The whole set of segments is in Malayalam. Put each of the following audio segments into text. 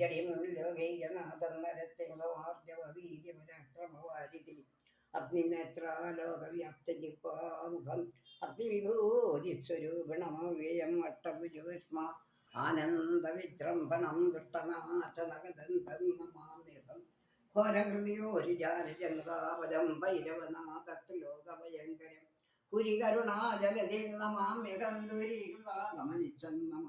ജടിം ലോകൈകനാഥം നരസിംഹമാർജവീര്യപരാക്രമവാരിധി അഗ്നിനേത്രാലോകവ്യാപ്തജിഹ്വാമുഖം അഗ്നിവിഭൂതിസ്വരൂപിണമവ്യയം അട്ടഭുജോഷ്മ ആനന്ദവിജൃംഭണം ദുഷ്ടനാശനഗദന്തം നമാമ്യഹം ഘോരഹൃദയോരുജാനജംഗാപദം ഭൈരവനാഥലോകഭയങ്കരം പുരികരുണാജലധിം നമാമ്യഹം ദൂരീകൃതാഗമനിശം നമ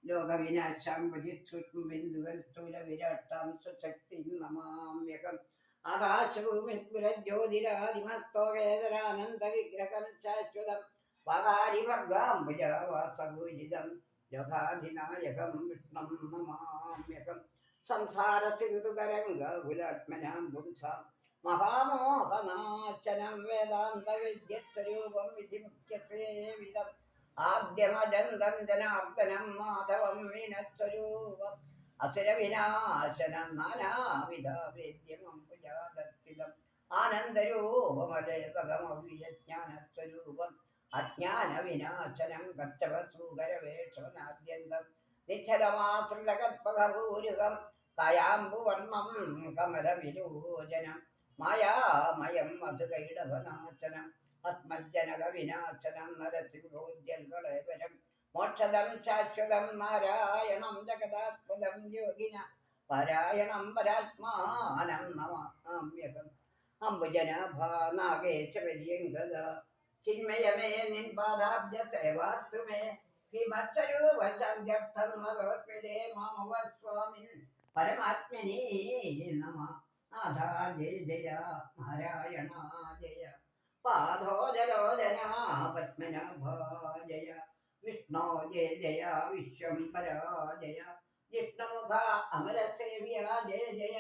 ലോകവിനാശാം ഭജിത്സുബിന്ദുവൽ സ്ഥൂലവിരാട്ടാം സ്വശക്തി നമാമ്യഹം ആകാശഭൂമിസ്ഫുരജ്യോതിരാദിമസ്തോകേതരാനന്ദവിഗ്രഹം ശാശ്വതം വകാരിവർഗാംബുജാവാസഭൂജിതം ലോകാധിനായകം വിഷ്ണം നമാമ്യഹം സംസാരസിന്ധുതരംഗകുലാത്മനാം പുംസാം മഹാമോഹനാശനം വേദാന്തവിദ്യസ്വരൂപം വിധിമുഖ്യസേവിതം ആദ്യമജന്തം ജനാർദ്ദനം മാധവം വിനസ്വരൂപം അസുരവിനാശനം നാനാവിധ വേദ്യമംബുജാദത്തിലം ആനന്ദരൂപമലേപകമവ്യജ്ഞാനസ്വരൂപം അജ്ഞാനവിനാശനം കച്ചവസൂകരവേഷവനാദ്യന്തം നിശ്ചലമാശ്രിതകൽപകപൂരുകം കയാമ്പുവർണം കമലവിലോചനം മായാമയം മധുകൈടഭനാശനം അസ്മജ്ജനകവിനാശനം നരസിംഹോദ്യൽകളേവരം മോക്ഷദം ശാശ്വതം നാരായണം ജഗദാത്മദം യോഗിന പാരായണം പരാത്മാനം നമാമ്യഹം അംബുജനാഭാനാഗേശപര്യങ്കദ ചിന്മയമേ നിൻ പാദാബ്ജ സേവാത്തുമേ ഹിമസ്വരൂപശാന്ത്യർത്ഥം ഭഗവത്വിദേ മാമവസ്വാമിൻ പരമാത്മനേ നമ നാഥാ ജയ ജയ നാരായണ ജയ പാദോജലോചന പത്മനാഭ ജയ വിഷ്ണോ ജയ ജയ വിശ്വംഭരാ ജയ ജിഷ്ണുമുഖ അമരസേവ്യ ജയ ജയ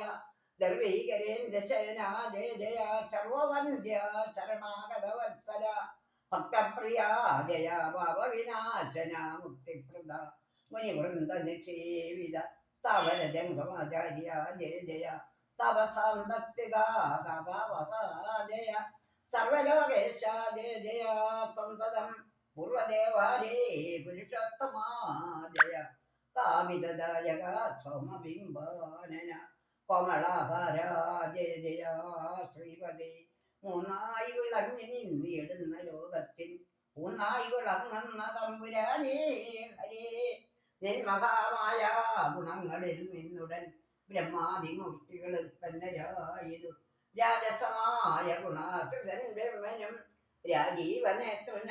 ദർവീകരേന്ദ്രശയന ജയ ജയ സർവവന്ദ്യ ശരണാഗതവത്സല ഭക്തപ്രിയ ജയ ഭാവവിനാശന മുക്തിപ്രദ മുനിവൃന്ദ നിക്ഷേവിത സ്ഥാവരജംഗമാചാര്യ ജയ ജയ തപസാന്തസ്ഥിത തപവസ ജയ സർവലോകേശ ജയ ജയ സന്തതം പൂർവദേവാരേ പുരുഷോത്തമാ ജയ കാമിതദായക സോമബിംബാനന കോമളാകാര ജയ ജയ ശ്രീപദേ മൂന്നായി വിളങ്ങി നിന്നിടുന്ന ലോകത്തിൽ ഊന്നായി വിളങ്ങുന്ന തമ്പുരാനേ ഹരേ നിൻ മഹാമായ ഗുണങ്ങളിൽ നിന്നുടൻ ബ്രഹ്മാദിമൂർത്തികൾ ഉത്പന്നരായതു രാജസമായ ഗുണാസുരൻ ബ്രഹ്മനും രാജീവനേത്രൻ